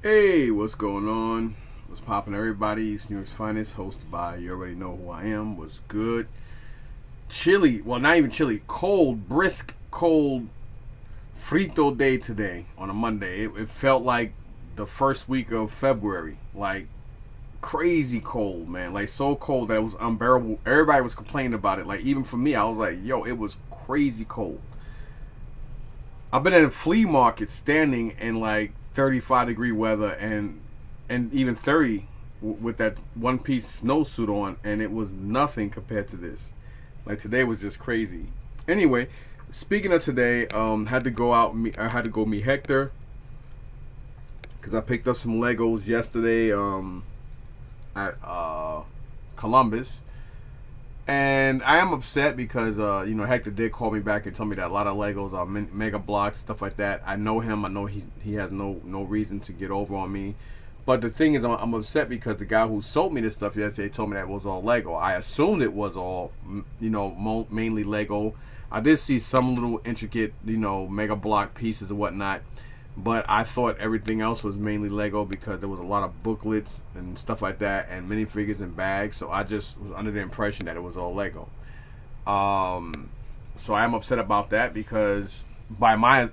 Hey, what's going on? What's poppin', everybody? It's New York's Finest, hosted by, you already know who I am. What's good? Chilly, well, not even chilly, cold, brisk, cold, frito day today on a Monday. It felt like the first week of February. Like, crazy cold, man. Like, so cold that it was unbearable. Everybody was complaining about it. Like, even for me, I was like, yo, it was crazy cold. I've been at a flea market standing in like 35-degree weather and even 30 with that one piece snowsuit on, and it was nothing compared to this. Like, today was just crazy. Anyway, speaking of today, had to go out. I had to go meet Hector because I picked up some Legos yesterday at Columbus. And I am upset because Hector did call me back and tell me that a lot of Legos are mega blocks, stuff like that. I know him. I know he has no reason to get over on me. But the thing is, I'm upset because the guy who sold me this stuff yesterday told me that it was all Lego. I assumed it was all mainly Lego. I did see some little intricate mega block pieces and whatnot, but I thought everything else was mainly Lego because there was a lot of booklets and stuff like that and minifigures and bags. So I just was under the impression that it was all Lego. So I am upset about that because by my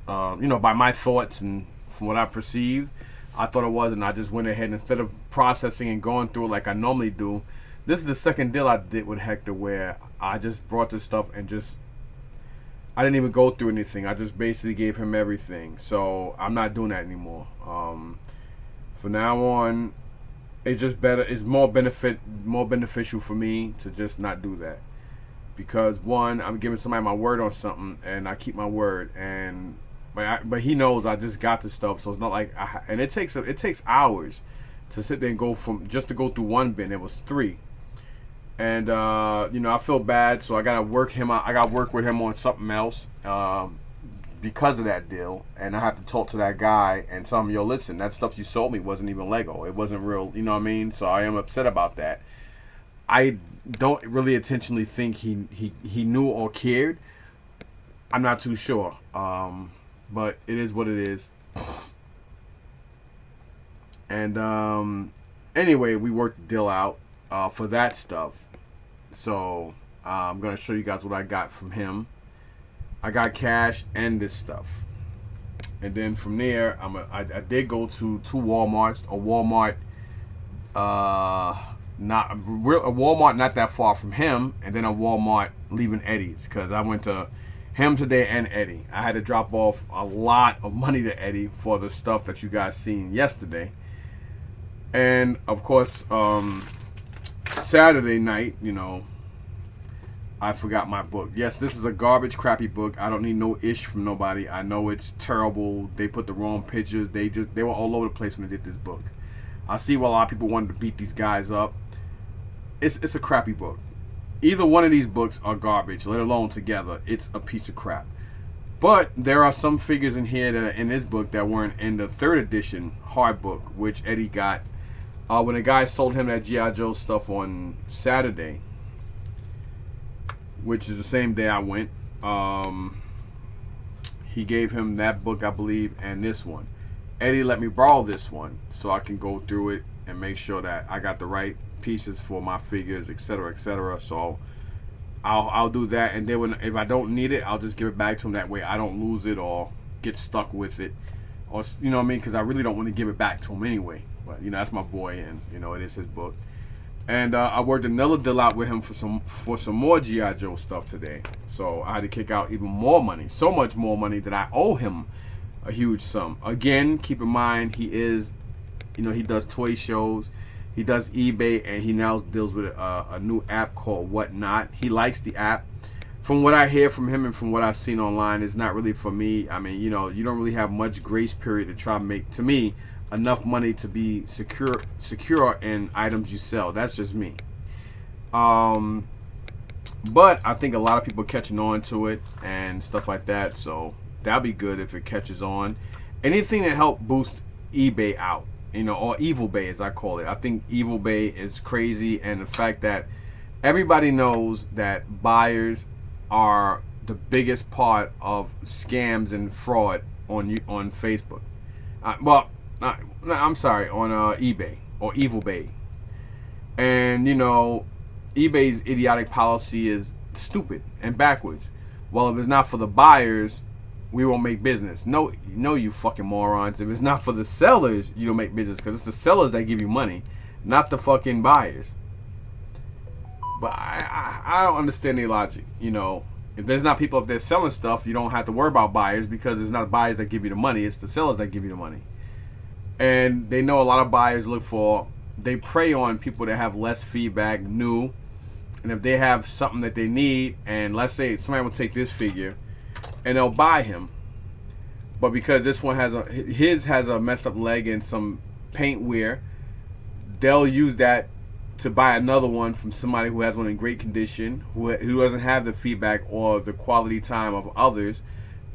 by my thoughts and from what I perceived, I thought it was, and I just went ahead, instead of processing and going through it like I normally do. This is the second deal I did with Hector where I just brought this stuff and I didn't even go through anything. I just basically gave him everything. So I'm not doing that anymore. From now on, it's just better. It's more beneficial for me to just not do that, because one, I'm giving somebody my word on something, and I keep my word. But he knows I just got the stuff, so it's not like and it takes hours to sit there and go just to go through one bin. It was 3. And I feel bad, so I gotta work him out. I gotta work with him on something else because of that deal. And I have to talk to that guy and tell him, yo, listen, that stuff you sold me wasn't even Lego. It wasn't real. You know what I mean? So I am upset about that. I don't really intentionally think he knew or cared. I'm not too sure. But it is what it is. And anyway, we worked the deal out for that stuff. So I'm gonna show you guys what I got from him. I got cash and this stuff, and then from there, I did go to 2 Walmarts. A Walmart, not that far from him, and then a Walmart leaving Eddie's, because I went to him today and Eddie. I had to drop off a lot of money to Eddie for the stuff that you guys seen yesterday, and of course, Saturday night, I forgot my book. Yes, this is a garbage, crappy book. I don't need no ish from nobody. I know it's terrible. They put the wrong pictures. They were all over the place when they did this book. I see why a lot of people wanted to beat these guys up. It's a crappy book. Either one of these books are garbage, let alone together. It's a piece of crap. But there are some figures in here that are in this book that weren't in the 3rd edition hard book, which Eddie got when the guy sold him that G.I. Joe stuff on Saturday, which is the same day I went. He gave him that book, I believe, and this one. Eddie let me borrow this one so I can go through it and make sure that I got the right pieces for my figures, etc., etc. So I'll do that, and then if I don't need it, I'll just give it back to him. That way I don't lose it or get stuck with it, or you know what I mean? Because I really don't want to give it back to him anyway. But that's my boy, and it is his book. And I worked another deal out with him for some more G.I. Joe stuff today. So I had to kick out even more money, so much more money that I owe him a huge sum. Again, keep in mind, he is, he does toy shows, he does eBay, and he now deals with a new app called Whatnot. He likes the app. From what I hear from him and from what I've seen online, it's not really for me. I mean, you don't really have much grace period to try to make, to me, enough money to be secure in items you sell. That's just me. But I think a lot of people are catching on to it and stuff like that. So that'll be good if it catches on. Anything that help boost eBay out, or Evil Bay as I call it. I think Evil Bay is crazy, and the fact that everybody knows that buyers are the biggest part of scams and fraud on Facebook. I'm sorry, on eBay or Evil Bay. And, you know, eBay's idiotic policy is stupid and backwards. Well, if it's not for the buyers, we won't make business. No, you fucking morons. If it's not for the sellers, you don't make business, because it's the sellers that give you money, not the fucking buyers. But I don't understand the logic. You know, if there's not people up there selling stuff, you don't have to worry about buyers, because it's not buyers that give you the money. It's the sellers that give you the money. And they know a lot of buyers they prey on people that have less feedback, new. And if they have something that they need, and let's say somebody will take this figure and they'll buy him, but because this one has a messed up leg and some paint wear, they'll use that to buy another one from somebody who has one in great condition, who doesn't have the feedback or the quality time of others,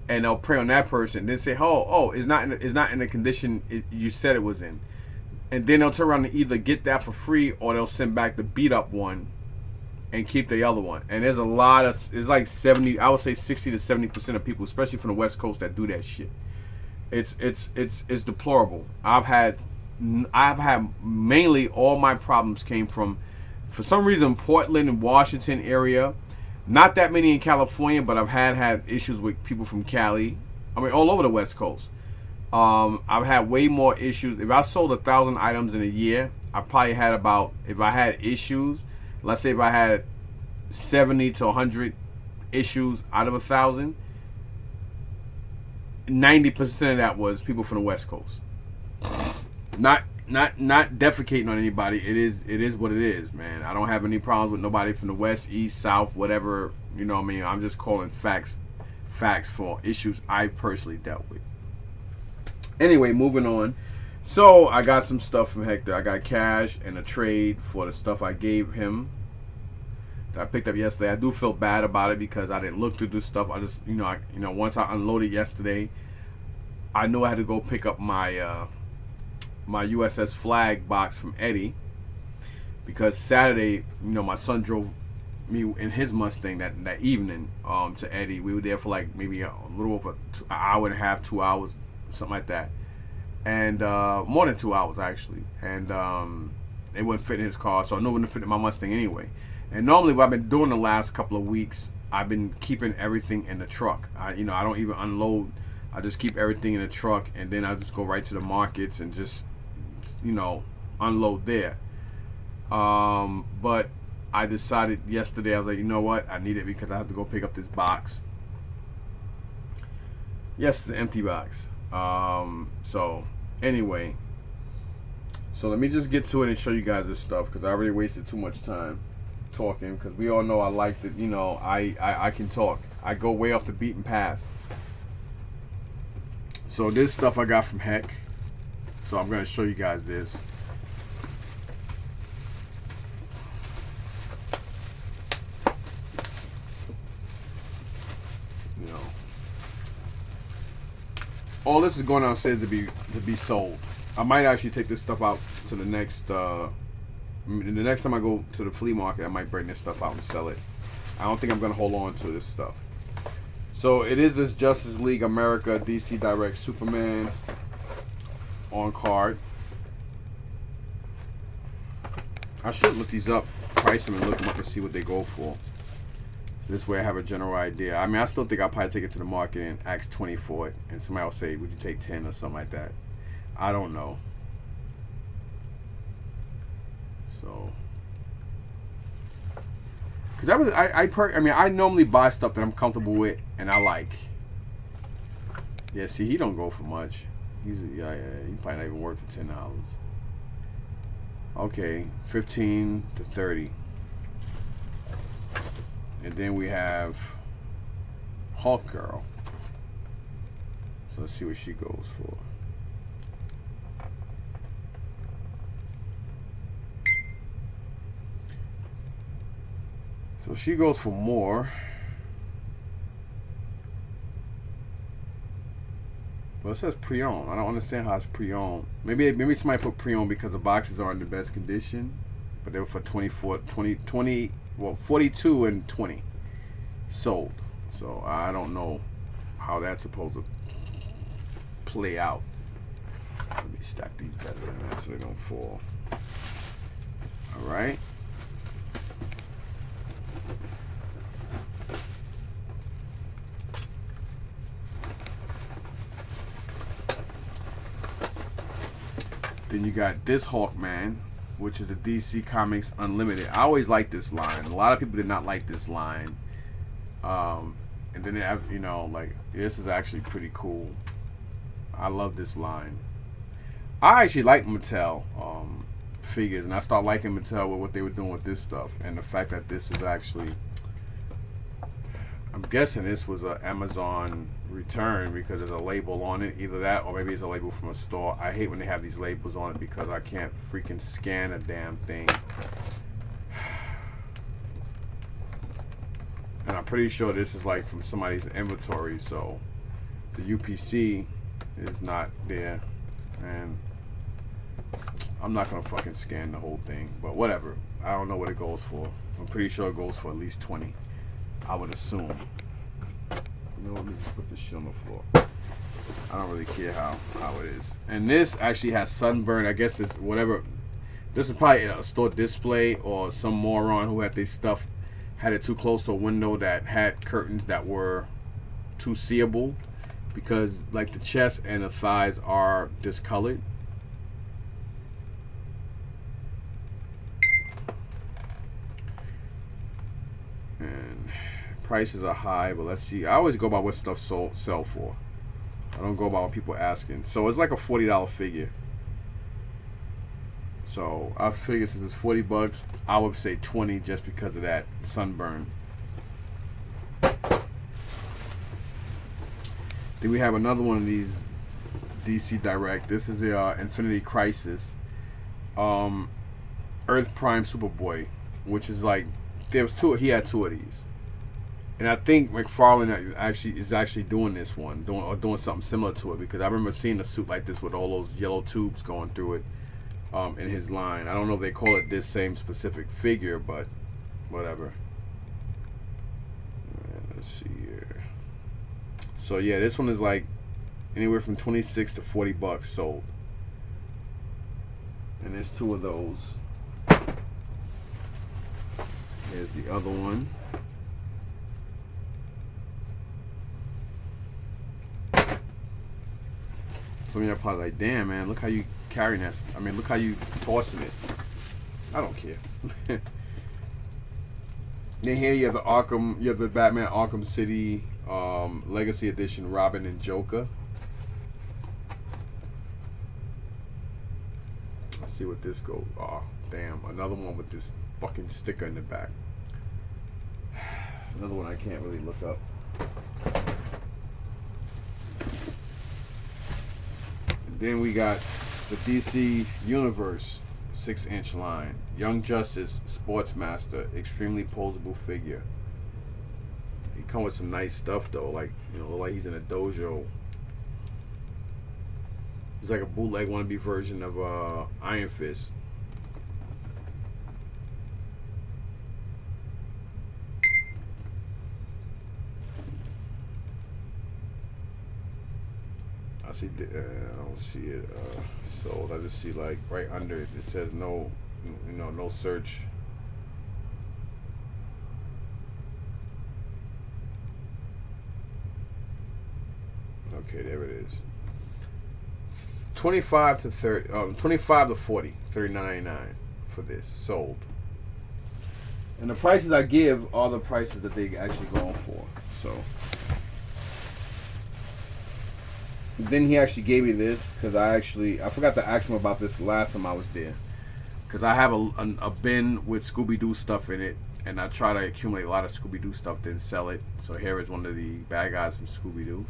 and they'll prey on that person. Then say, oh, it's not in the condition you said it was in, and then they'll turn around and either get that for free, or they'll send back the beat up one and keep the other one. And there's it's like 70, I would say 60 to 70% of people, especially from the West Coast, that do that shit. It's deplorable. I've had mainly all my problems came from, for some reason, Portland and Washington area. Not that many in California, but I've had issues with people from Cali. I mean, all over the West Coast. I've had way more issues. If I sold 1,000 items in a year, I probably had if I had issues, let's say if I had 70 to 100 issues out of 1,000, 90% of that was people from the West Coast. Not defecating on anybody. It is what it is, man. I don't have any problems with nobody from the West, East, South, whatever. You know what I mean? I'm just calling facts for issues I personally dealt with. Anyway, moving on. So I got some stuff from Hector. I got cash and a trade for the stuff I gave him that I picked up yesterday. I do feel bad about it because I didn't look to do stuff. I just, once I unloaded yesterday, I knew I had to go pick up my my USS Flag box from Eddie, because Saturday, my son drove me in his Mustang that evening to Eddie. We were there for like maybe a little over an hour and a half, 2 hours, something like that, and more than 2 hours actually. And it wouldn't fit in his car, so I knew it wouldn't fit in my Mustang anyway. And normally what I've been doing the last couple of weeks, I've been keeping everything in the truck. I don't even unload. I just keep everything in the truck, and then I just go right to the markets and just unload there. But I decided yesterday, I was like, you know what, I need it because I have to go pick up this box. Yes, it's an empty box. So anyway, so let me just get to it and show you guys this stuff, because I already wasted too much time talking, because we all know I like that. I can talk. I go way off the beaten path. So this stuff I got from Heck. So I'm going to show you guys this. All this is going downstairs to be sold. I might actually take this stuff out to the next next time I go to the flea market. I might bring this stuff out and sell it. I don't think I'm going to hold on to this stuff. So it is this Justice League America DC Direct Superman on card. I should look these up, price them, and look them up and see what they go for. So this way I have a general idea. I mean, I still think I'll probably take it to the market and ask 20 for it, and somebody will say, would you take 10 or something like that? I don't know. So, because I normally buy stuff that I'm comfortable with and I like. Yeah, see, he don't go for much. He probably not even worth the $10. Okay, 15 to 30. And then we have Hulk Girl. So let's see what she goes for. So she goes for more. Well, it says pre-owned. I don't understand how it's pre-owned. Maybe somebody put pre-owned because the boxes are in the best condition. But they were for 42 and 20 sold. So I don't know how that's supposed to play out. stack these better than that so they don't fall. Alright. Then you got this Hawkman, which is the DC Comics Unlimited. I always liked this line. A lot of people did not like this line. And then they have, you know, like, this is actually pretty cool. I love this line. I actually like Mattel figures, and I started liking Mattel with what they were doing with this stuff. And the fact that this is actually, I'm guessing this was an Amazon return because there's a label on it. Either that or maybe it's a label from a store. I hate when they have these labels on it because I can't freaking scan a damn thing. And I'm pretty sure this is like from somebody's inventory, so the UPC is not there. And I'm not gonna fucking scan the whole thing, but whatever. I don't know what it goes for. I'm pretty sure it goes for at least 20. I would assume. You know what, let me just put this shit on the floor. I don't really care how it is. And this actually has sunburn. I guess it's whatever. This is probably a store display or some moron who had this stuff, had it too close to a window that had curtains that were too seeable, because like the chest and the thighs are discolored. And prices are high, but let's see. I always go by what stuff sell for. I don't go by what people are asking. So it's like a $40 figure. So I figure since it's $40, I would say 20 just because of that sunburn. Then we have another one of these DC Direct. This is the Infinity Crisis, Earth Prime Superboy, which is like there was two. He had two of these, and I think McFarlane is actually doing this one, doing something similar to it, because I remember seeing a suit like this with all those yellow tubes going through it. In his line. I don't know if they call it this same specific figure, but whatever. Let's see here. So yeah, this one is like anywhere from 26 to $40 sold. And there's two of those. Here's the other one. Some of y'all probably like, damn man, look how you carrying that. I mean, look how you tossing it. I don't care. Then here you have the Arkham, you have the Batman Arkham City Legacy Edition, Robin and Joker. Let's see what this goes. Oh, damn, another one with this fucking sticker in the back. Another one I can't really look up. And then we got the DC Universe 6-inch line, Young Justice Sportsmaster, extremely posable figure. He come with some nice stuff though, like, you know, like he's in a dojo. He's like a bootleg wannabe version of Iron Fist. I see. I don't see it sold. I just see like right under it. It says no, you know, no search. Okay, there it is. 25 to 30. 25 to 40. $39.99 for this sold. And the prices I give are the prices that they actually going for. So. Then he actually gave me this because I forgot to ask him about this last time I was there, because I have a bin with Scooby-Doo stuff in it, and I try to accumulate a lot of Scooby-Doo stuff, then sell it. So here is one of the bad guys from Scooby-Doo.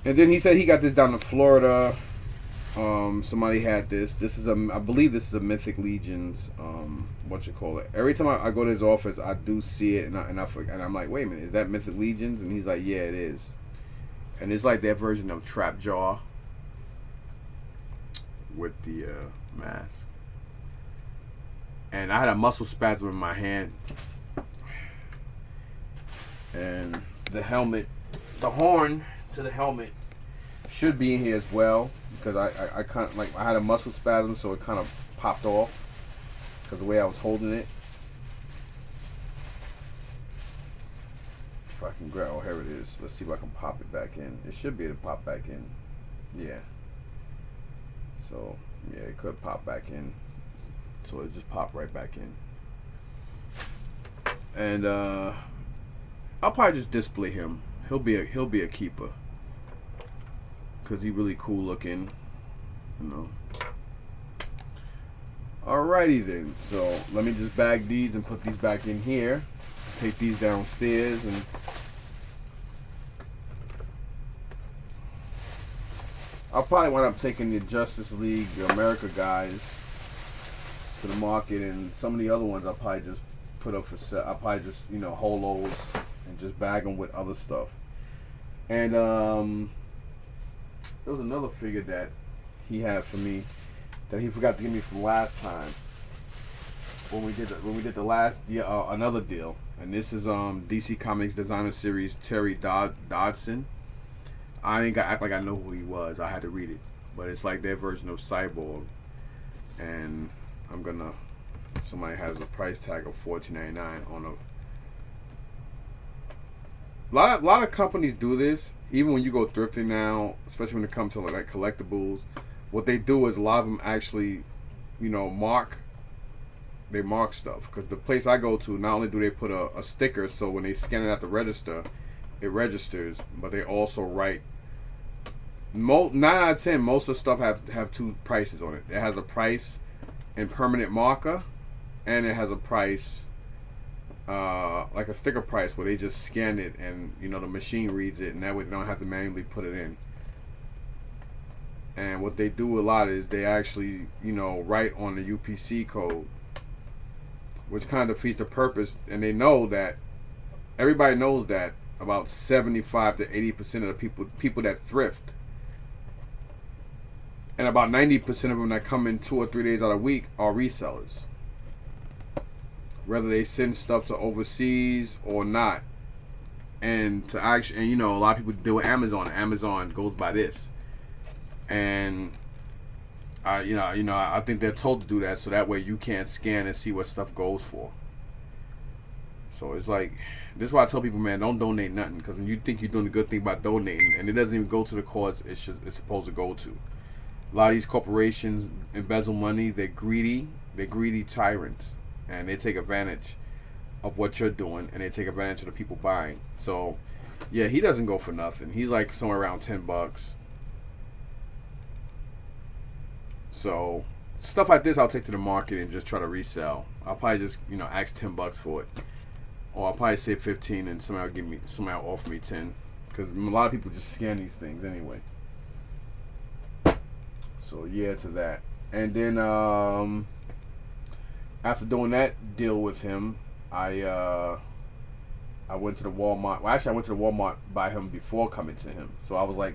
And then he said he got this down in Florida. Somebody had this. This is I believe this is a Mythic Legions. What you call it? Every time I go to his office, I do see it, and I'm like, wait a minute, is that Mythic Legions? And he's like, yeah, it is. And it's like their version of Trapjaw with the mask. And I had a muscle spasm in my hand. And the helmet, the horn to the helmet should be in here as well, because I kind of like, I had a muscle spasm, so it kind of popped off because the way I was holding it. If I can grab, oh, here it is. Let's see if I can pop it back in. It should be able to pop back in. Yeah. So yeah, it could pop back in. So it just popped right back in. And I'll probably just display him. He'll be a keeper, cause he's really cool looking, you know. Alrighty then. So let me just bag these and put these back in here. Take these downstairs and I'll probably wind up taking the Justice League America guys to the market, and some of the other ones I'll probably just put up for sale. I'll probably just, you know, hold those and just bag them with other stuff. And there was another figure that he had for me that he forgot to give me from last time when we did the last deal, another deal. And this is DC Comics Designer Series Terry Dodson. I ain't got act like I know who he was. I had to read it, but it's like their version of Cyborg, and I'm gonna. Somebody has a price tag of $14.99 on a. Lot of companies do this. Even when you go thrifting now, especially when it comes to like collectibles, what they do is a lot of them actually, you know, mark stuff, because the place I go to, not only do they put a sticker so when they scan it at the register, it registers, but they also write 9 out of 10 most of the stuff have two prices on it. It has a price in permanent marker, and it has a price like a sticker price where they just scan it and, you know, the machine reads it, and that way they don't have to manually put it in. And what they do a lot is they actually, you know, write on the UPC code, which kind of defeats the purpose. And they know that, everybody knows that about 75 to 80% of the people that thrift, and about 90% of them that come in 2 or 3 days out of the week, are resellers. Whether they send stuff to overseas or not. And to actually, and you know, a lot of people deal with Amazon. Amazon goes by this. And I think they're told to do that so that way you can't scan and see what stuff goes for. So it's like, this is why I tell people, man, don't donate nothing, because when you think you're doing a good thing by donating, and it doesn't even go to the cause it's supposed to go to. A lot of these corporations embezzle money. They're greedy tyrants, and they take advantage of what you're doing, and they take advantage of the people buying. So yeah, he doesn't go for nothing. He's like somewhere around $10. So stuff like this I'll take to the market and just try to resell. I'll probably just, you know, ask $10 for it, or I'll probably say 15 and somebody will offer me 10, because a lot of people just scan these things anyway. So yeah, to that. And then after doing that deal with him, I went to the Walmart. Well, actually, I went to the Walmart by him before coming to him, so I was like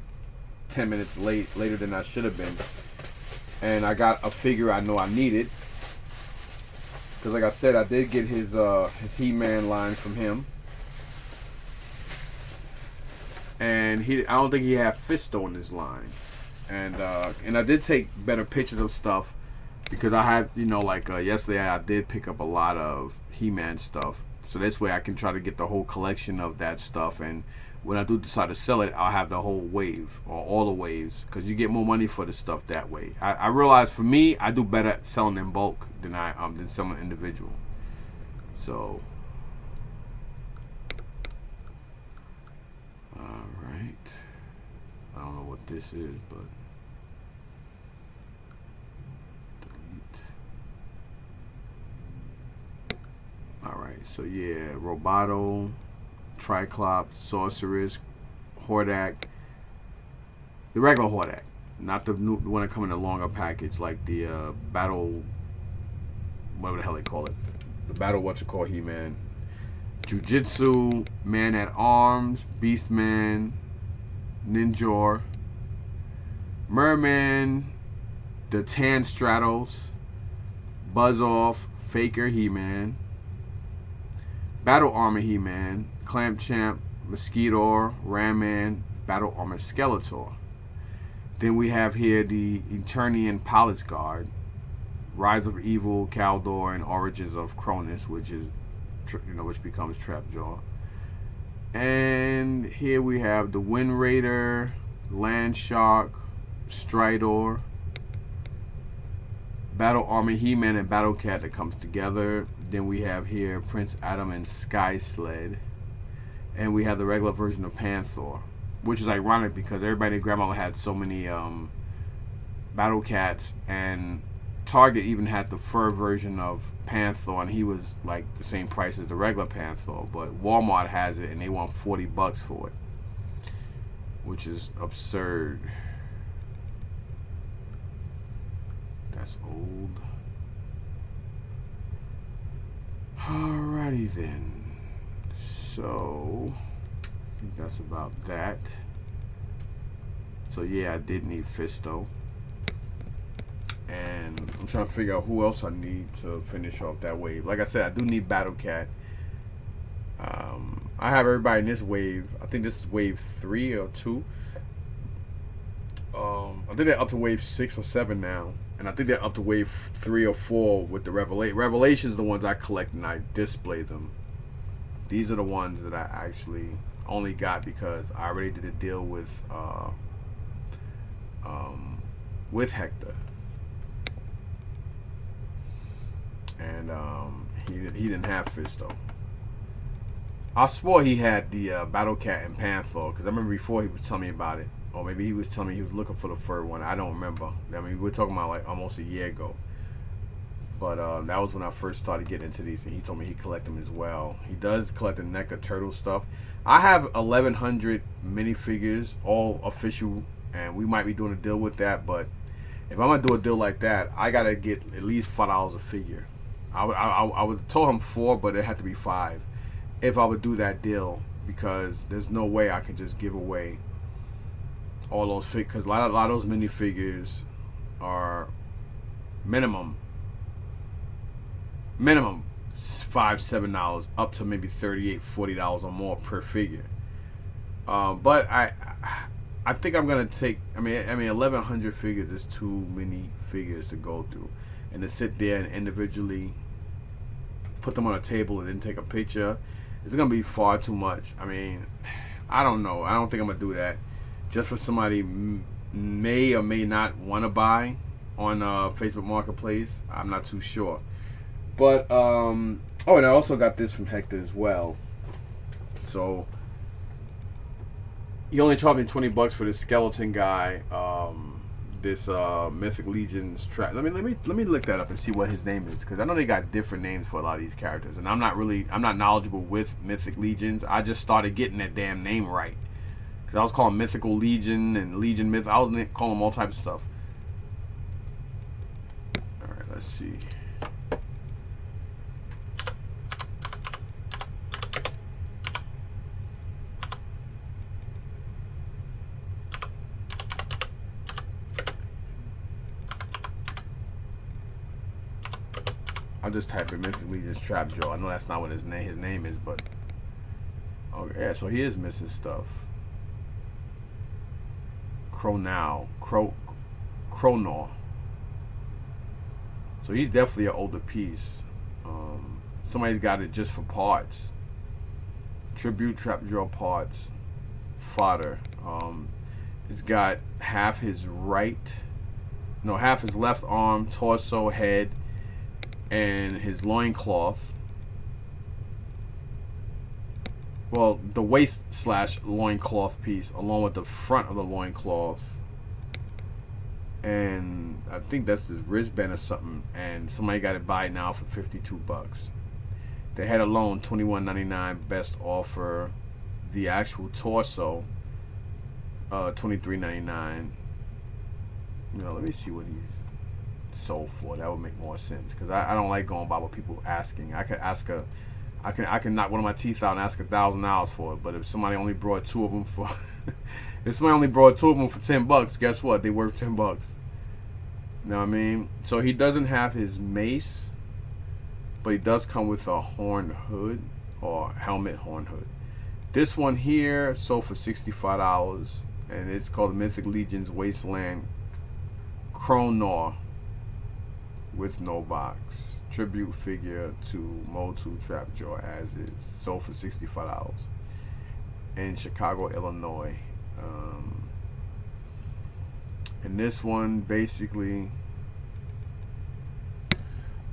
10 minutes later than I should have been. And I got a figure I know I needed, because like I said, I did get his He-Man line from him, and I don't think he had Fisto in his line. And I did take better pictures of stuff, because I had, you know, like yesterday I did pick up a lot of He-Man stuff, so this way I can try to get the whole collection of that stuff, and when I do decide to sell it, I'll have the whole wave, or all the waves, because you get more money for the stuff that way. I realize, for me, I do better at selling in bulk than selling individual. So alright, I don't know what this is, but alright, so yeah, Roboto, Triclops, Sorceress, Hordak, the regular Hordak, not the one that come in a longer package, like the Battle, whatever the hell they call it, the Battle He-Man, Jujitsu, Man at Arms, Beastman, Ninjor, Merman, the Tan Stratos, Buzz Off, Faker He-Man, Battle Armor He-Man, Clamp Champ, Mosquito, Ram Man, Battle Armor Skeletor. Then we have here the Eternian Palace Guard, Rise of Evil, Kaldor, and Origins of Cronus, which is which becomes Trapjaw. And here we have the Wind Raider, Land Shark, Stridor, Battle Army He-Man, and Battle Cat that comes together. Then we have here Prince Adam and Sky Sled. And we have the regular version of Panther, which is ironic because everybody in Grandma had so many Battle Cats, and Target even had the fur version of Panther, and he was like the same price as the regular Panther. But Walmart has it, and they want $40 for it, which is absurd. That's old. Alrighty then. So I think that's about that. So yeah, I did need Fisto. And I'm trying to figure out who else I need to finish off that wave. Like I said, I do need Battle Cat. I have everybody in this wave. I think this is wave 3 or 2. I think they're up to wave 6 or 7 now. And I think they're up to wave 3 or 4 with the Revelations, the ones I collect and I display them. These are the ones that I actually only got because I already did a deal with Hector. And he didn't have Fisto. I swore he had the Battle Cat and Panther because I remember before he was telling me about it, or maybe he was telling me he was looking for the fur one. I don't remember. I mean, we're talking about like almost a year ago. But that was when I first started getting into these, and he told me he collect them as well. He does collect the NECA turtle stuff. I have 1,100 minifigures, all official, and we might be doing a deal with that. But if I'm gonna do a deal like that, I gotta get at least $5 a figure. I would tell him 4, but it had to be 5 if I would do that deal, because there's no way I can just give away all those figures, because a lot of those minifigures are minimum $5-7 up to maybe $38-40 or more per figure. But I think I'm gonna take. I mean 1,100 figures is too many figures to go through, and to sit there and individually put them on a table and then take a picture, it's gonna be far too much. I mean, I don't know. I don't think I'm gonna do that. Just for somebody may or may not want to buy on Facebook Marketplace. I'm not too sure. But oh, and I also got this from Hector as well. So he only charged me $20 for this skeleton guy. This Mythic Legions trap. Let me look that up and see what his name is, because I know they got different names for a lot of these characters, and I'm not knowledgeable with Mythic Legions. I just started getting that damn name right, because I was calling Mythical Legion and Legion Myth. I was calling them all types of stuff. All right, let's see. I'll just type in Mythic Legion's Trapjaw. I know that's not what his name is, but okay, yeah, so he is missing stuff. Cronor. So he's definitely an older piece. Somebody's got it just for parts. Tribute Trapjaw parts. Fodder. It's got half his left arm, torso, head, and his loincloth. Well, the waist / loincloth piece, along with the front of the loincloth. And I think that's his wristband or something. And somebody got it by now for $52. The head alone, $21.99. Best offer. The actual torso, $23.99. Let me see what he's sold for. That would make more sense, because I don't like going by what people asking. I can knock one of my teeth out and ask $1,000 for it. But if somebody only brought 2 of them for $10, guess what? They worth $10. You know what I mean? So he doesn't have his mace, but he does come with a horn hood, or helmet horn hood. This one here sold for $65. and it's called the Mythic Legions Wasteland Chronor with no box. Tribute figure to Motu Trapjaw as is. Sold for $65 in Chicago, Illinois. And this one basically,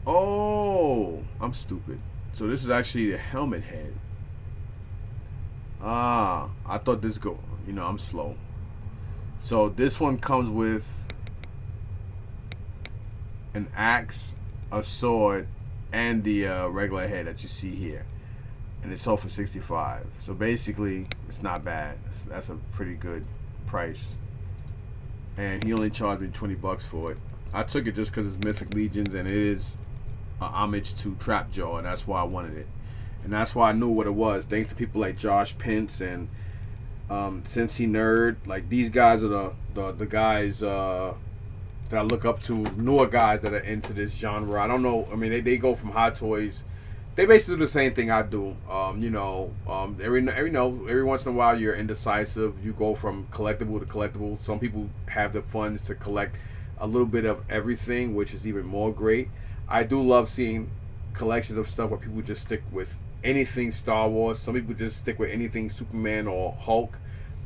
oh, I'm stupid. So this is actually the helmet head. I thought this I'm slow. So this one comes with an axe, a sword, and the regular head that you see here, and it's sold for $65. So basically, it's not bad. That's a pretty good price. And he only charged me $20 for it. I took it just because it's Mythic Legions and it is a homage to Trapjaw, and that's why I wanted it. And that's why I knew what it was. Thanks to people like Josh Pence and Cincy Nerd. Like, these guys are the guys that I look up to, newer guys that are into this genre. I don't know. I mean, they go from Hot Toys. They basically do the same thing I do. Every once in a while you're indecisive. You go from collectible to collectible. Some people have the funds to collect a little bit of everything, which is even more great. I do love seeing collections of stuff where people just stick with anything Star Wars. Some people just stick with anything Superman or Hulk.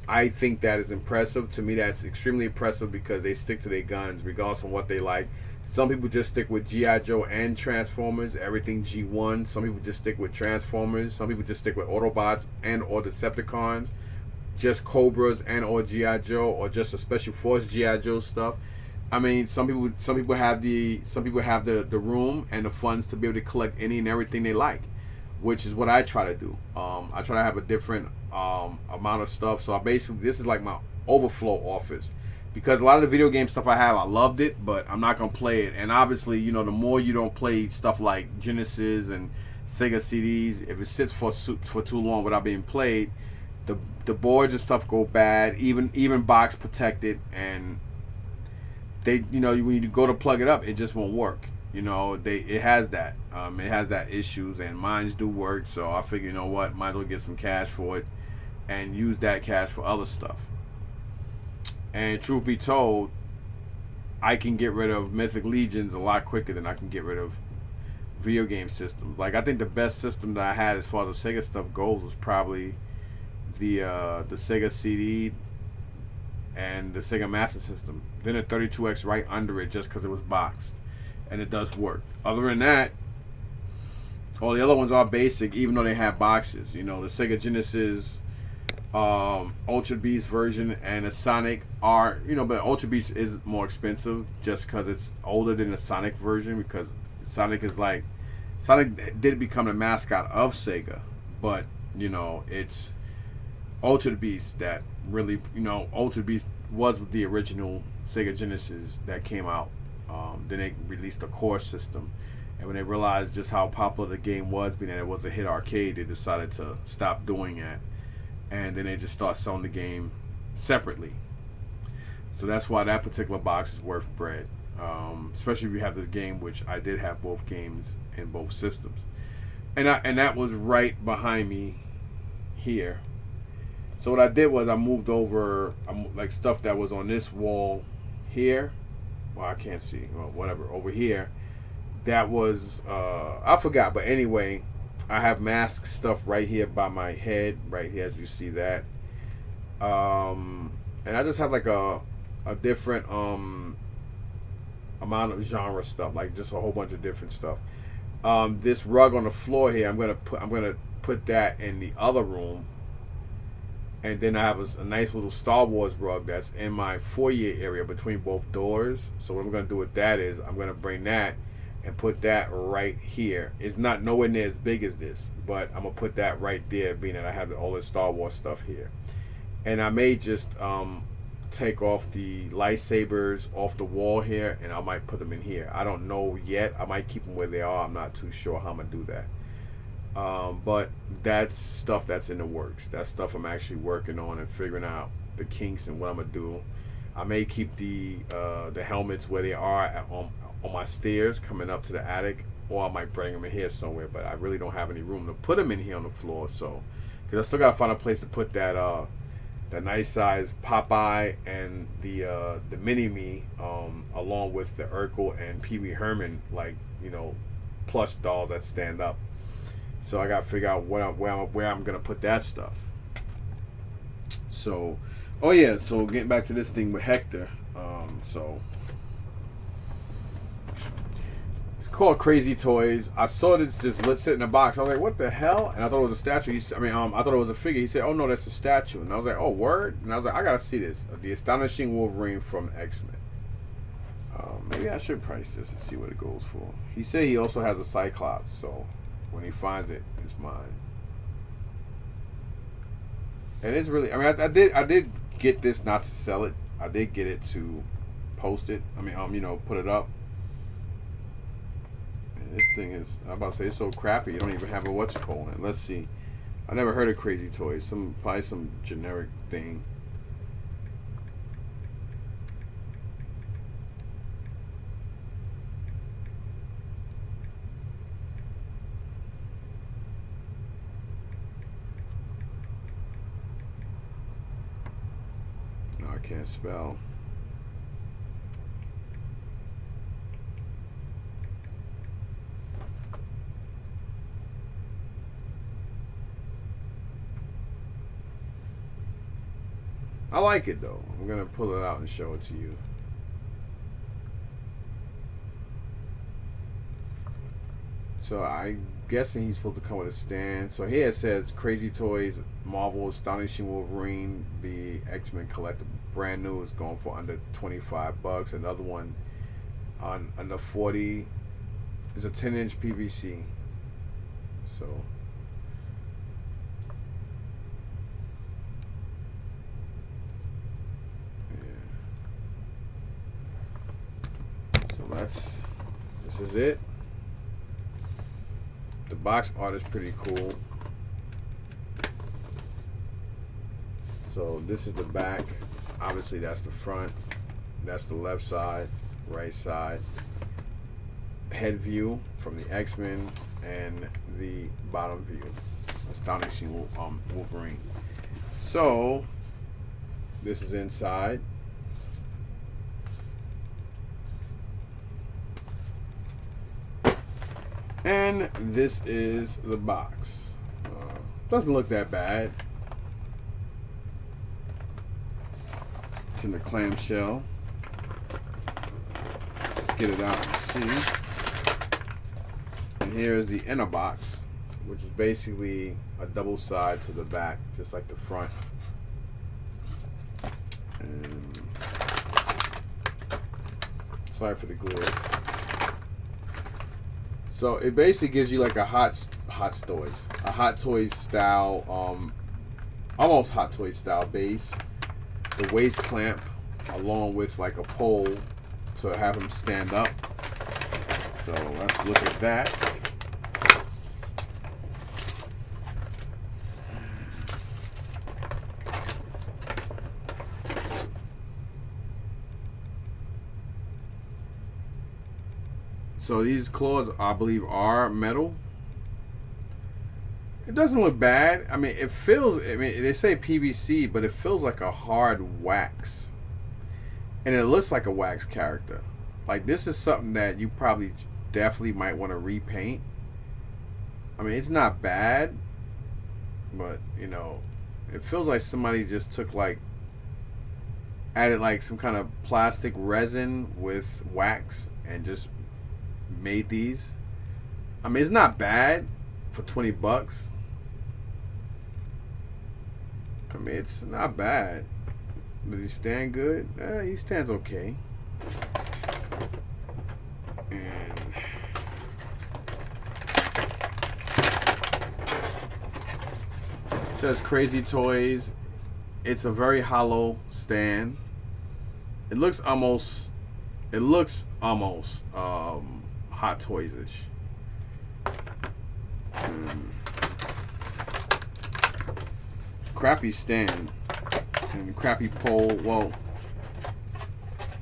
I think that is impressive. To me, that's extremely impressive because they stick to their guns regardless of what they like. Some people just stick with G.I. Joe and Transformers, everything G1. Some people just stick with Transformers. Some people just stick with Autobots and or Decepticons, just Cobras and or G.I. Joe, or just a Special Force G.I. Joe stuff. I mean, some people have the room and the funds to be able to collect any and everything they like, which is what I try to do. I try to have a different amount of stuff. So this is like my overflow office. Because a lot of the video game stuff I have, I loved it, but I'm not going to play it. And obviously, the more you don't play stuff like Genesis and Sega CDs, if it sits for too long without being played, the boards and stuff go bad, even box protected, and they, when you go to plug it up, it just won't work. It has that. It has that issues, and mines do work, so I figure, what, might as well get some cash for it and use that cash for other stuff. And truth be told, I can get rid of Mythic Legions a lot quicker than I can get rid of video game systems. Like, I think the best system that I had as far as the Sega stuff goes was probably the Sega CD and the Sega Master System. Then a 32X right under it just because it was boxed. And it does work. Other than that, all the other ones are basic, even though they have boxes. The Sega Genesis Ultra Beast version and a Sonic are, but Ultra Beast is more expensive just because it's older than the Sonic version, because Sonic did become the mascot of Sega, but it's Ultra Beast that really, Ultra Beast was the original Sega Genesis that came out. Then they released the core system, and when they realized just how popular the game was, being that it was a hit arcade, they decided to stop doing that. And then they just start selling the game separately. So that's why that particular box is worth bread. Especially if you have this game, which I did have both games in both systems. And that was right behind me here. So what I did was I moved over like stuff that was on this wall here. Well, I can't see. Well, whatever. Over here. That was, I forgot. But anyway, I have mask stuff right here by my head, right here, as you see that. And I just have like a different amount of genre stuff, like just a whole bunch of different stuff. This rug on the floor here, I'm gonna put that in the other room, and then I have a nice little Star Wars rug that's in my foyer area between both doors. So what I'm gonna do with that is I'm gonna bring that and put that right here. It's not nowhere near as big as this, but I'm gonna put that right there, being that I have all this Star Wars stuff here. And I may just take off the lightsabers off the wall here, and I might put them in here. I don't know yet. I might keep them where they are. I'm not too sure how I'm gonna do that. But that's stuff that's in the works. That's stuff I'm actually working on and figuring out the kinks and what I'm gonna do. I may keep the helmets where they are on my stairs coming up to the attic, or I might bring them in here somewhere, but I really don't have any room to put them in here on the floor. So, because I still gotta find a place to put that the nice size Popeye and the mini me, along with the Urkel and Pee Wee Herman, like, you know, plush dolls that stand up. So I got to figure out where I'm gonna put that stuff. So, oh yeah, so getting back to this thing with Hector, so it's called Crazy Toys. I saw this just sit in a box. I was like, what the hell? And I thought it was a statue. I thought it was a figure. He said, oh no, that's a statue. And I was like, oh, word? And I was like, I gotta see this. The Astonishing Wolverine from X-Men. Maybe I should price this and see what it goes for. He said he also has a Cyclops, so when he finds it, it's mine. And it's really, I mean, I did get this not to sell it. I did get it to post it. I mean, you know, put it up. And this thing is, I'm about to say, it's so crappy. You don't even have a what's-it-called in it. Let's see. I never heard of Crazy Toys. Probably some generic thing. I can't spell. I like it though. I'm gonna pull it out and show it to you. So I'm guessing he's supposed to come with a stand. So here it says Crazy Toys Marvel Astonishing Wolverine, the X-Men collectible, brand new, is going for under $25. Another one on under 40 is a 10-inch PVC. So yeah. So this is it. The box art is pretty cool. So this is the back. Obviously that's the front. That's the left side, right side. Head view from the X-Men and the bottom view. Astonishing Wolverine. So this is inside. And this is the box. Doesn't look that bad. It's in the clamshell. Let's get it out and see. And here is the inner box, which is basically a double side to the back, just like the front. And sorry for the glare. So it basically gives you like a Hot Toys style, almost Hot Toys style base. The waist clamp, along with like a pole to have him stand up. So let's look at that. So these claws, I believe, are metal. It doesn't look bad. I mean, it feels, I mean, they say PVC, but it feels like a hard wax. And it looks like a wax character. Like, this is something that you probably definitely might want to repaint. I mean, it's not bad, but, you know, it feels like somebody just took, like, added, like, some kind of plastic resin with wax and just made these. I mean, it's not bad for $20. I mean, it's not bad. Does he stand good? He stands okay. And it says Crazy Toys. It's a very hollow stand. It looks almost Hot Toys-ish. Crappy stand and crappy pole. Well,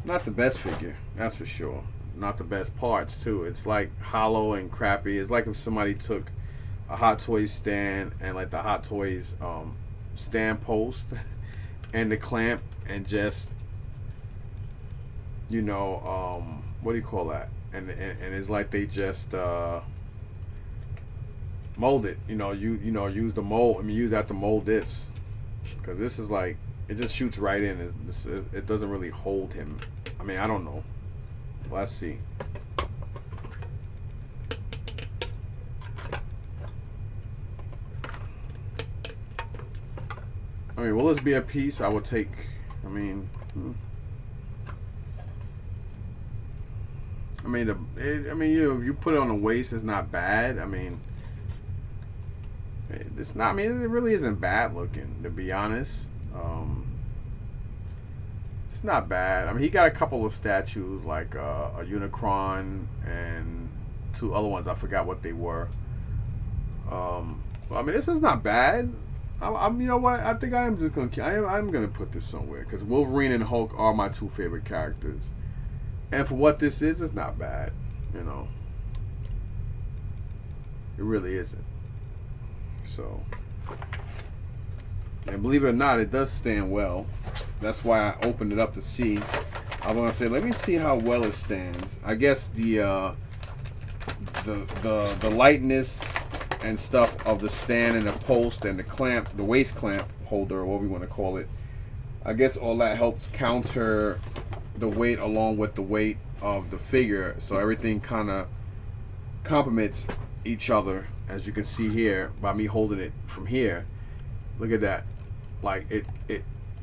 not the best figure, that's for sure. Not the best parts too. It's like hollow and crappy. It's like if somebody took a Hot Toys stand and like the Hot Toys stand post and the clamp, and just, you know, what do you call that? And it's like they just mold it. You know, use the mold. I mean, use that to mold this, because this is like, it just shoots right in. It doesn't really hold him. I mean, I don't know. Let's see. I mean, will this be a piece I would take? I mean, you put it on the waist, it's not bad. I mean, it's not. I mean, it really isn't bad looking, to be honest. It's not bad. I mean, he got a couple of statues, like a Unicron and two other ones. I forgot what they were. I mean, this is not bad. I'm, you know what? I think I am just gonna. I'm gonna put this somewhere, because Wolverine and Hulk are my two favorite characters, and for what this is, it's not bad. You know, it really isn't. So, and believe it or not, it does stand well. That's why I opened it up to see. I was gonna say, let me see how well it stands. I guess the lightness and stuff of the stand and the post and the clamp, the waist clamp holder, or what we want to call it. I guess all that helps counter the weight along with the weight of the figure, so everything kind of complements each other, as you can see here by me holding it from here. Look at that. Like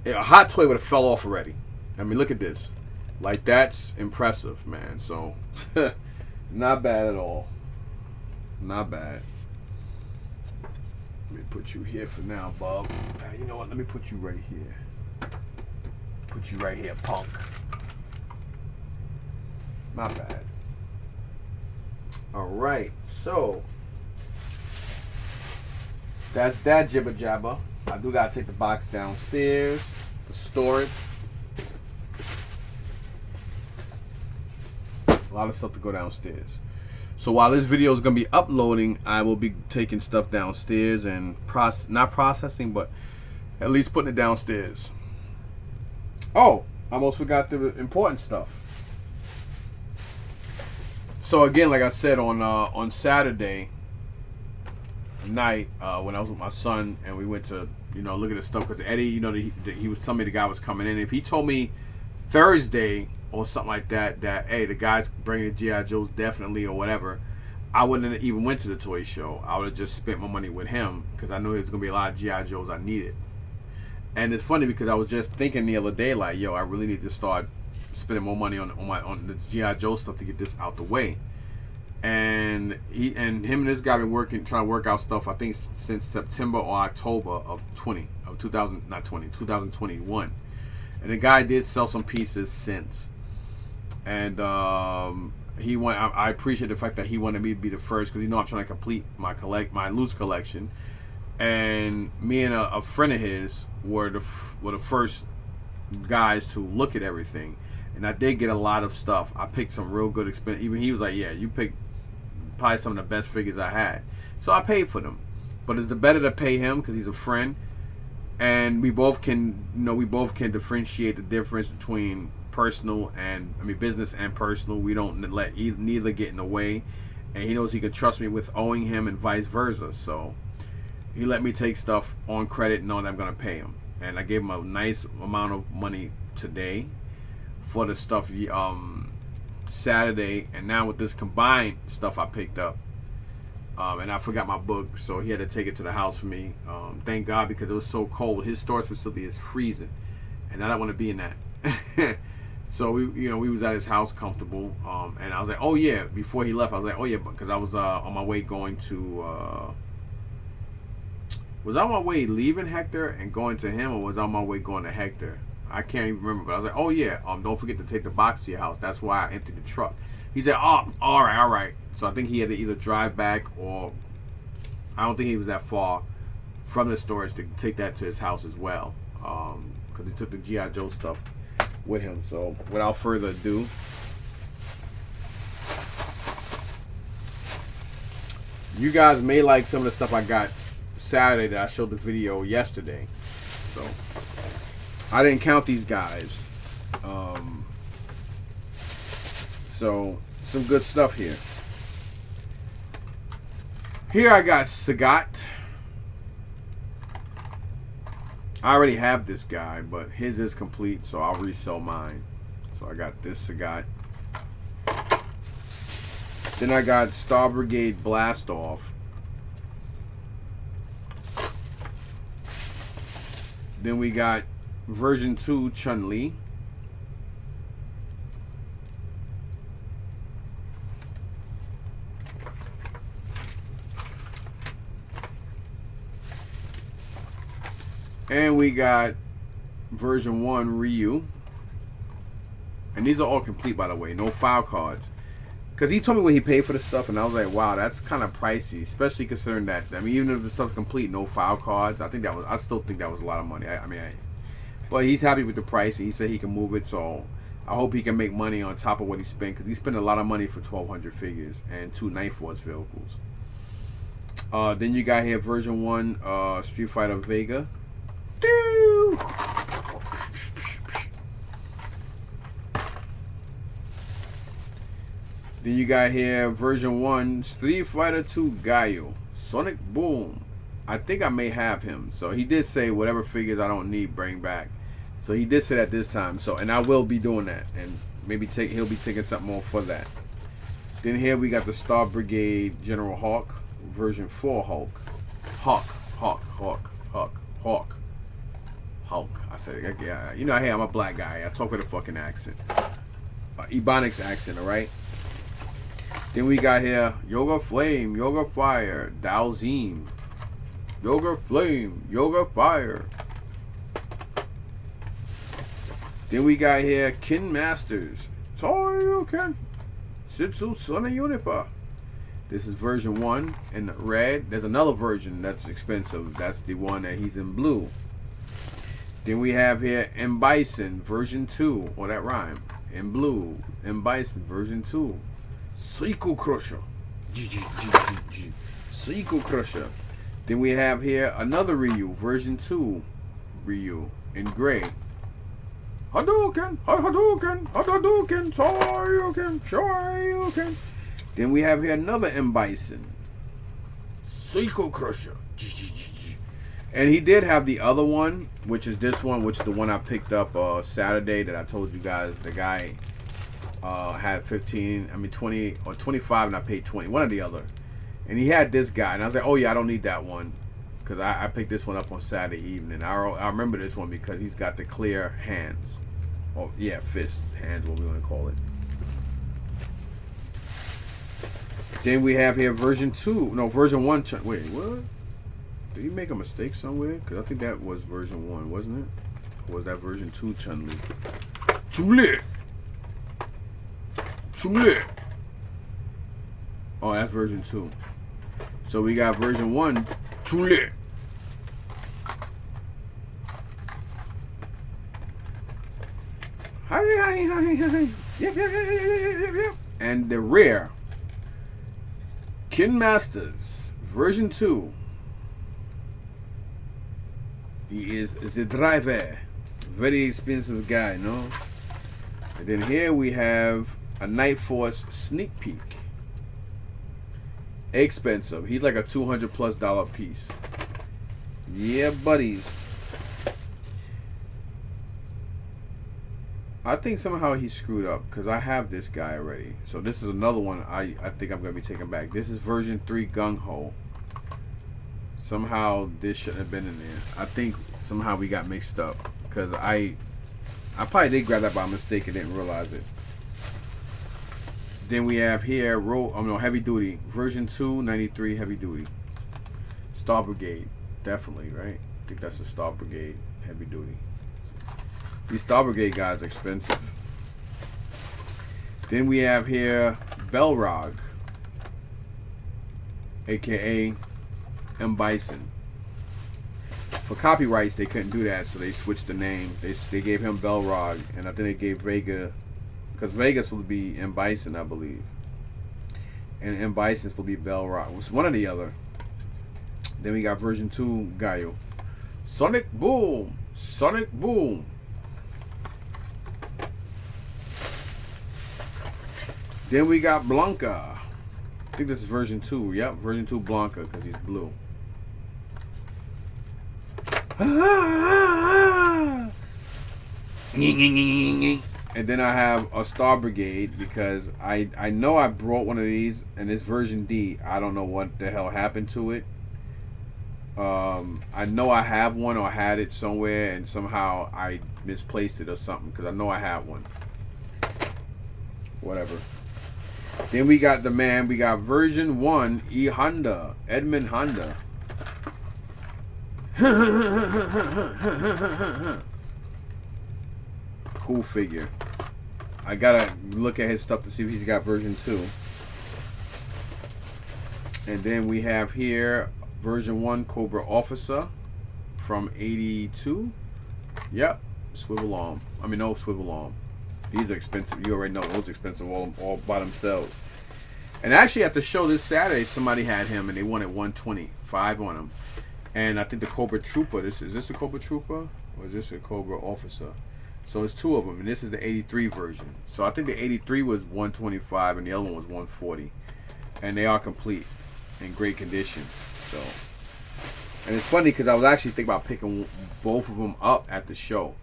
a hot toy would have fell off already. I mean, look at this. Like, that's impressive, man. So not bad at all. Not bad. Let me put you here for now, Bob. You know what? Let me put you right here. Put you right here, punk. Not bad. All right, so that's that jibber jabber. I do gotta take the box downstairs to store it. A lot of stuff to go downstairs. So while this video is gonna be uploading, I will be taking stuff downstairs and not processing, but at least putting it downstairs. Oh, I almost forgot the important stuff. So again, like I said, on Saturday night, when I was with my son and we went to, you know, look at the stuff, because Eddie, you know, he was telling me the guy was coming in. If he told me Thursday or something like that, hey, the guy's bringing the G.I. Joes definitely or whatever, I wouldn't have even went to the toy show. I would have just spent my money with him, because I knew there was gonna be a lot of G.I. Joes I needed. And it's funny, because I was just thinking the other day, like, yo, I really need to start spending more money on the G.I. Joe stuff to get this out the way. And him and this guy been trying to work out stuff, I think, since September or October of 2021. And the guy did sell some pieces since. And he went. I appreciate the fact that he wanted me to be the first, because, you know, I'm trying to complete my loose collection. And me and a friend of his were the first guys to look at everything. And I did get a lot of stuff. I picked some real good expensive. Even he was like, "Yeah, you picked probably some of the best figures I had." So I paid for them. But it's better to pay him, because he's a friend, and we both can, you know, differentiate the difference between business and personal. We don't let neither get in the way, and he knows he can trust me with owing him, and vice versa. So he let me take stuff on credit, knowing I'm gonna pay him, and I gave him a nice amount of money today for the stuff Saturday, and now with this combined stuff I picked up, and I forgot my book, so he had to take it to the house for me. Thank God, because it was so cold. His storage facility is freezing, and I don't want to be in that. So we was at his house comfortable, and I was like, oh yeah, before he left, I was like, oh yeah, because I was on my way going to was I on my way leaving Hector and going to him, or was I on my way going to Hector? I can't even remember, but I was like, oh yeah, don't forget to take the box to your house. That's why I emptied the truck. He said, oh, all right. So I think he had to either drive back, or I don't think he was that far from the storage to take that to his house as well, because he took the G.I. Joe stuff with him. So without further ado, you guys may like some of the stuff I got Saturday that I showed the video yesterday. So I didn't count these guys. So some good stuff here. Here I got Sagat. I already have this guy, but his is complete, so I'll resell mine. So I got this Sagat. Then I got Star Brigade Blast Off. Then we got version 2 Chun-Li. And we got version 1 Ryu. And these are all complete, by the way. No file cards. Because he told me what he paid for the stuff, and I was like, wow, that's kind of pricey. Especially considering that, I mean, even if the stuff's complete, no file cards, I still think that was a lot of money. But he's happy with the price, and he said he can move it, so I hope he can make money on top of what he spent, because he spent a lot of money for 1,200 figures and 2 Night Force vehicles. Then you got here version 1 Street Fighter Vega. Then you got here version 1 Street Fighter 2 Gaio. Sonic Boom. I think I may have him. So he did say whatever figures I don't need, bring back. So he did say that this time. So, and I will be doing that, and maybe he'll be taking something more for that. Then here we got the Star Brigade General Hawk version 4 Hulk. Hawk. I said, yeah, you know, hey, I'm a black guy. I talk with a fucking accent, Ebonics accent, all right. Then we got here Yoga Flame, Yoga Fire, Dalzim, Yoga Flame, Yoga Fire. Then we got here Kin Masters, Toryuken, Shitsu Son of Unifa. This is version 1 in red. There's another version that's expensive. That's the one that he's in blue. Then we have here M. Bison version 2. Oh, that rhyme. In blue. M. Bison version 2. Psycho Crusher. Psycho Crusher. Then we have here another Ryu version 2. Ryu in gray. Hadouken, Hadouken, Hadouken, Shoryuken. Then we have here another M. Bison. Psycho Crusher. And he did have the other one, which is this one, which is the one I picked up Saturday that I told you guys. The guy had 20 or 25, and I paid 20. One or the other. And he had this guy, and I was like, oh yeah, I don't need that one, because I picked this one up on Saturday evening. I remember this one because he's got the clear hands. Oh yeah, fists, hands, what we want to call it. Then we have here version 1. Wait, what? Did he make a mistake somewhere? Because I think that was version 1, wasn't it? Or was that version 2 Chun-Li? Chun-Li! Oh, that's version 2. So we got version 1, Chun-Li. Hi. Yep. And the rare Kin Masters version 2. He is the driver. Very expensive guy, no? And then here we have a Night Force sneak peek. Expensive. He's like a $200+ piece. Yeah, buddies. I think somehow he screwed up because I have this guy already. So this is another one I think I'm going to be taking back. This is version 3 Gung-Ho. Somehow this shouldn't have been in there. I think somehow we got mixed up because I probably did grab that by mistake and didn't realize it. Then we have here Heavy Duty version 2 93 Heavy Duty. Star Brigade, definitely, right? I think that's a Star Brigade Heavy Duty. These Star Brigade guys are expensive. Then we have here Belrog, aka M. Bison. For copyrights, they couldn't do that, so they switched the name. They gave him Belrog, and I think they gave Vega, because Vegas will be M. Bison, I believe, and M. Bison's will be Belrog. It was one or the other. Then we got version 2 Gaio. Sonic Boom, Then we got Blanca. I think this is version 2. Yep, version 2 Blanca because he's blue. And then I have a Star Brigade because I know I brought one of these and it's version D. I don't know what the hell happened to it. I know I have one or had it somewhere and somehow I misplaced it or something because I know I have one. Whatever. Then we got the man. We got version 1 E Honda, Edmund Honda. Cool figure. I gotta look at his stuff to see if he's got version 2. And then we have here version 1 Cobra Officer from 82. Yep, swivel arm. I mean, no swivel arm. These are expensive. You already know those are expensive all by themselves. And actually at the show this Saturday, somebody had him and they wanted 125 on him. And I think the Cobra Trooper, is this a Cobra Trooper or is this a Cobra Officer? So it's 2 of them, and this is the 83 version. So I think the 83 was 125 and the other one was 140. And they are complete in great condition. So, and it's funny because I was actually thinking about picking both of them up at the show.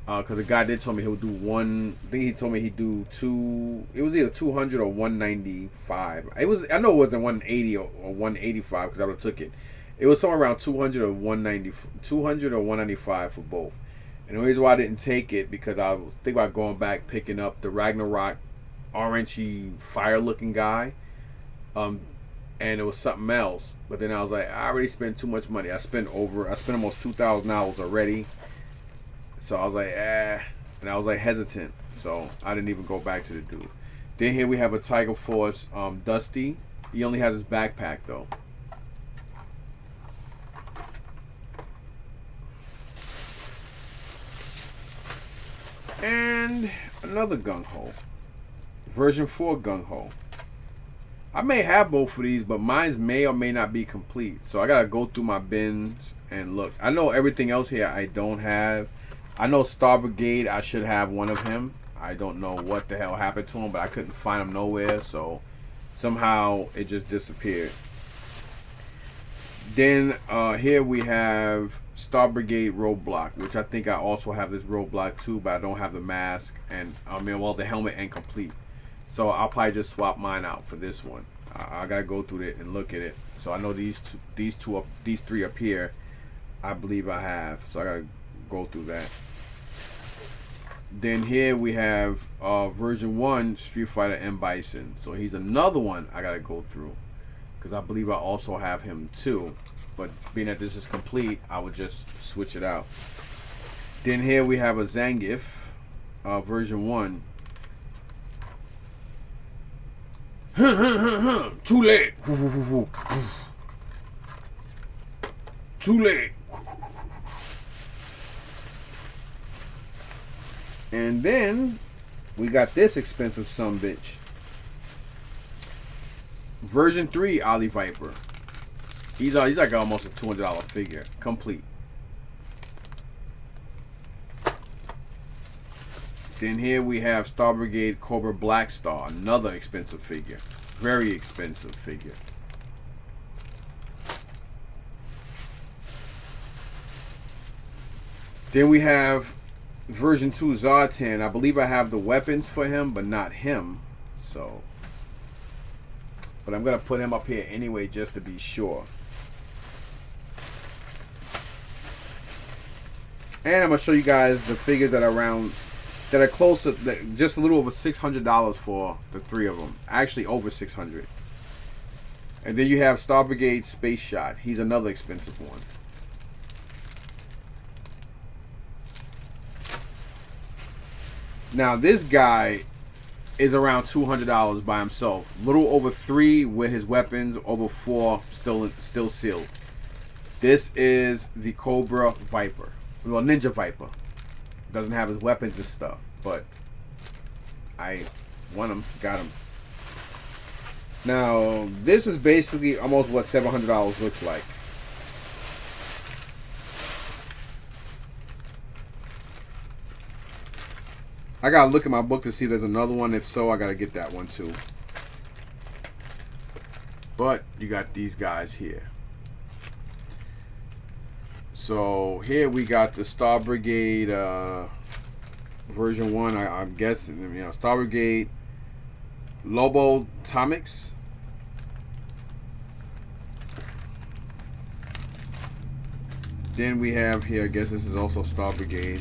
Because the guy did tell me he'll do one. I think he told me he'd do 2. It was either 200 or 195. It was. I know it wasn't 180 or 185 because I would have took it. It was somewhere around 200 or 190, 200 or 195 for both. And the reason why I didn't take it because I was thinking about going back picking up the Ragnarok orangey fire looking guy. And it was something else. But then I was like, I already spent too much money. I spent almost $2,000 already. So I was like, and I was like hesitant. So I didn't even go back to the dude. Then here we have a Tiger Force Dusty. He only has his backpack though. And another Gung-Ho. Version 4 Gung-Ho. I may have both of these, but mine may or may not be complete. So I gotta go through my bins and look. I know everything else here I don't have. I know Star Brigade, I should have one of him. I don't know what the hell happened to him, but I couldn't find him nowhere. So somehow it just disappeared. Then here we have Star Brigade Roadblock, which I think I also have this Roadblock too, but I don't have the mask and the helmet incomplete. So I'll probably just swap mine out for this one. I gotta go through it and look at it. So I know these 3 up here, I believe I have. So I gotta go through that. Then here we have version 1 Street Fighter M Bison. So he's another one I gotta go through because I believe I also have him too. But being that this is complete, I would just switch it out. Then here we have a Zangief version 1. Too late. Too late. And then we got this expensive sumbitch. Version 3 Ollie Viper. He's like almost a $200 figure. Complete. Then here we have Star Brigade Cobra Black Star. Another expensive figure. Very expensive figure. Then we have version 2 Zartan. I believe I have the weapons for him, but not him. So, but I'm going to put him up here anyway just to be sure. And I'm going to show you guys the figures that are close to, just a little over $600 for the 3 of them. Actually over $600. And then you have Star Brigade Space Shot. He's another expensive one. Now this guy is around $200 by himself. A little over 3 with his weapons, over 4 still sealed. This is the Cobra Viper. Well, Ninja Viper. Doesn't have his weapons and stuff, but I won him, got him. Now, this is basically almost what $700 looks like. I gotta look at my book to see if there's another one. If so, I gotta get that one too. But you got these guys here. So here we got the Star Brigade version 1. I'm guessing, you know, Star Brigade Lobo Tomics. Then we have here, I guess this is also Star Brigade.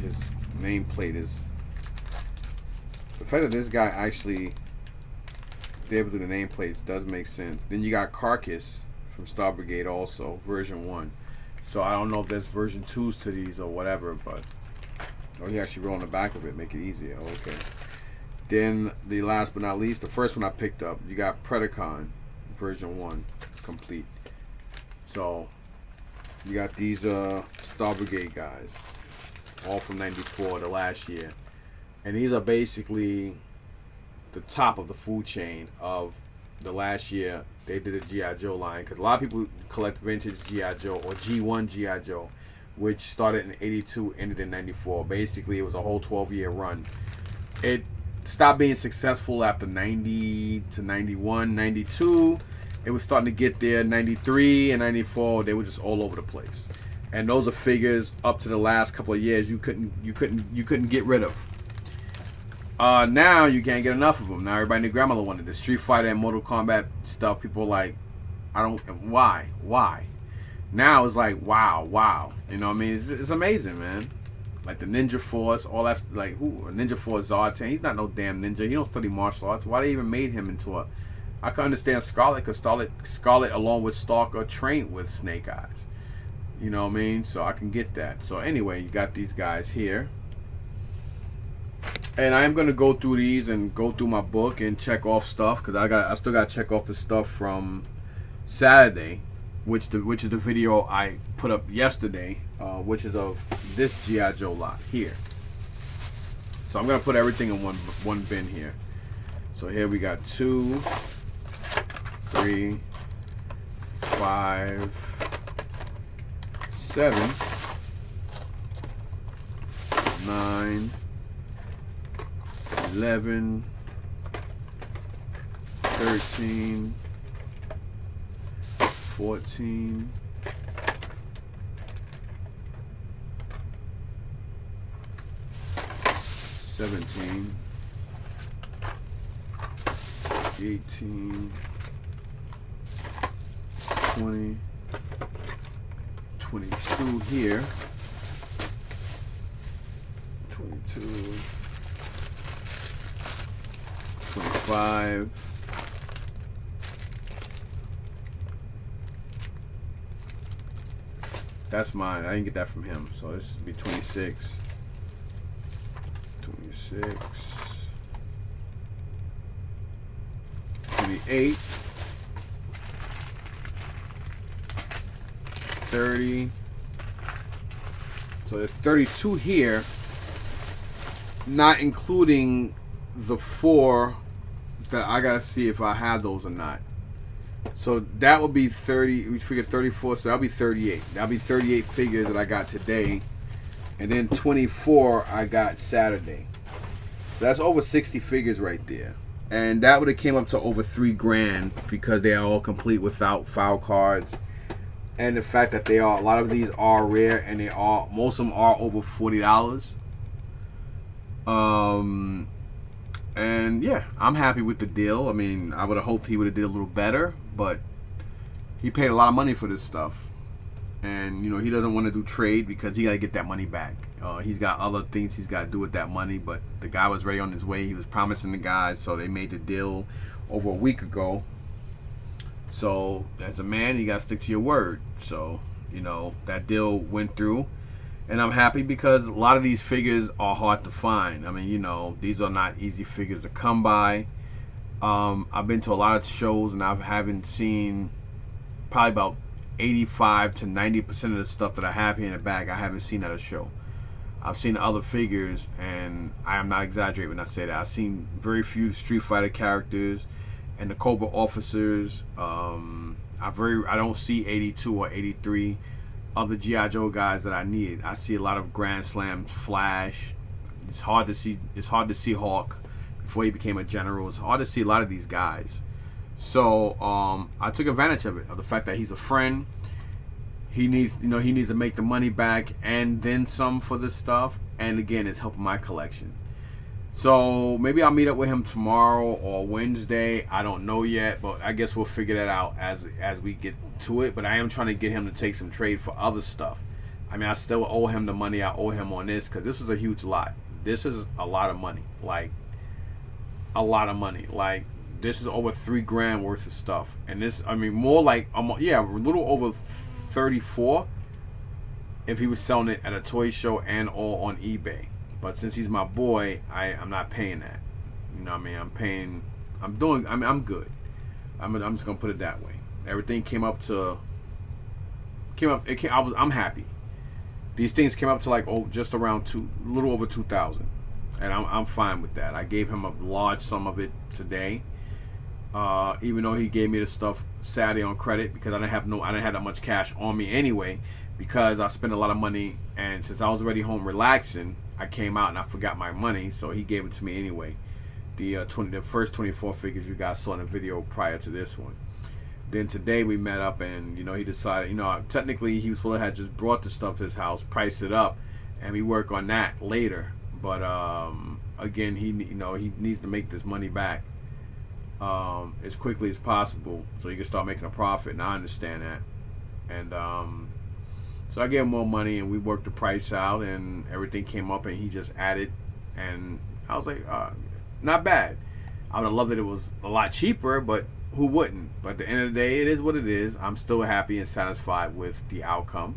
His nameplate is, the fact that this guy actually be able to do the nameplates does make sense. Then you got Carcass from Star Brigade also, version 1. So I don't know if there's version 2s to these or whatever, but he actually roll on the back of it, make it easier. Okay. Then the last but not least, the first one I picked up, you got Predacon version 1 complete. So you got these Star Brigade guys, all from '94, the last year, and these are basically the top of the food chain of the last year. They did a G.I. Joe line, because a lot of people collect vintage G.I. Joe or G1 G.I. Joe, which started in '82, ended in '94. Basically, it was a whole 12-year run. It stopped being successful after 90 to 91, 92. It was starting to get there. 93 and 94, they were just all over the place. And those are figures up to the last couple of years you couldn't get rid of. Now you can't get enough of them. Now everybody and their grandmother wanted the Street Fighter and Mortal Kombat stuff. People are like, why? Now it's like, wow. You know what I mean? It's amazing, man. Like the Ninja Force, all that's like, Ninja Force Zartan. He's not no damn ninja. He don't study martial arts. Why they even made him into a... I can understand Scarlet, because Scarlet along with Stalker trained with Snake Eyes. You know what I mean? So I can get that. So anyway, you got these guys here. And I am going to go through these and go through my book and check off stuff, because I still got to check off the stuff from Saturday, which is the video I put up yesterday, which is of this G.I. Joe lot here. So I'm going to put everything in one bin here. So here we got 2, 3, 5, 7, 9, 11, 13, 14, 17, 18, 20, 22 here, 22, 25, that's mine. I didn't get that from him, so this would be 26, 26, 28, 30. So there's 32 here, not including the 4 that I gotta see if I have those or not. So that would be 30. We figure 34, so that'll be 38. That'll be 38 figures that I got today, and then 24 I got Saturday. So that's over 60 figures right there, and that would have came up to over $3,000 because they are all complete without file cards, and the fact that a lot of these are rare, and most of them are over $40. And yeah, I'm happy with the deal. I mean, I would have hoped he would have did a little better, but he paid a lot of money for this stuff, and you know, he doesn't want to do trade because he got to get that money back. He's got other things he's got to do with that money, but the guy was ready on his way. He was promising the guys, so they made the deal over a week ago. So as a man, you got to stick to your word. So you know, that deal went through. And I'm happy because a lot of these figures are hard to find. I mean, you know, these are not easy figures to come by. I've been to a lot of shows and I haven't seen probably about 85 to 90% of the stuff that I have here in the bag. I haven't seen at a show. I've seen other figures, and I am not exaggerating when I say that. I've seen very few Street Fighter characters and the Cobra Officers. I don't see 82 or 83 of the G.I. Joe guys that I need. I see a lot of Grand Slams, Flash, It's hard to see. It's hard to see Hawk before he became a general. It's hard to see a lot of these guys. So I took advantage of it, of the fact that he's a friend. He needs, he needs to make the money back and then some for this stuff. And again, it's helping my collection. So maybe I'll meet up with him tomorrow or Wednesday. I don't know yet, but I guess we'll figure that out as we get to it. But I am trying to get him to take some trade for other stuff. I mean, I still owe him the money I owe him on this, because this is a huge lot. This is a lot of money, like a lot of money. Like this is over $3,000 worth of stuff, and this, I mean, more like a little over 34 if he was selling it at a toy show and or on eBay. But since he's my boy, I'm not paying that. You know what I mean? I'm paying. I'm good. I'm just gonna put it that way. Everything came up. I'm happy. These things came up to like just around a little over 2,000, and I'm fine with that. I gave him a large sum of it today, even though he gave me the stuff Saturday on credit, because I didn't have that much cash on me anyway, because I spent a lot of money, and since I was already home relaxing, I came out and I forgot my money, so he gave it to me anyway. The first 24 figures you guys saw in the video prior to this one. Then today we met up, and he decided, technically he was supposed to have just brought the stuff to his house, priced it up, and we work on that later. But again, he needs to make this money back as quickly as possible so he can start making a profit, and I understand that. And so I gave him more money, and we worked the price out, and everything came up, and he just added, and I was like, not bad. I would have loved it. It was a lot cheaper, but who wouldn't? But at the end of the day, it is what it is. I'm still happy and satisfied with the outcome.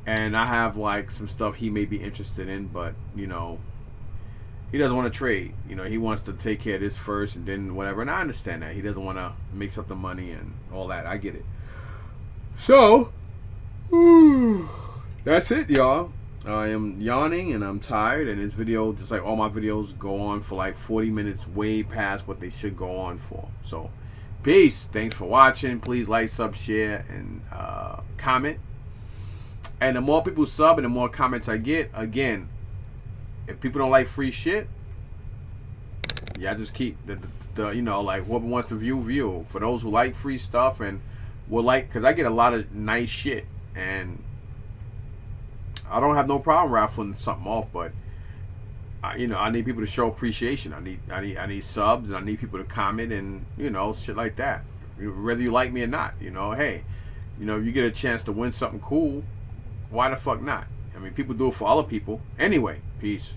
And I have like some stuff he may be interested in, but he doesn't want to trade. He wants to take care of this first and then whatever. And I understand that. He doesn't want to mix up the money and all that. I get it. So, that's it, y'all. I am yawning and I'm tired, and this video, just like all my videos, go on for like 40 minutes, way past what they should go on for. So, peace. Thanks for watching. Please like, sub, share, and comment. And the more people sub and the more comments I get, again, if people don't like free shit, yeah, I just keep the like whoever wants to view. For those who like free stuff and will like, because I get a lot of nice shit, and I don't have no problem raffling something off, but I need people to show appreciation. I need subs, and I need people to comment, and shit like that. Whether you like me or not, hey, if you get a chance to win something cool, why the fuck not? I mean, people do it for other people. Anyway, peace.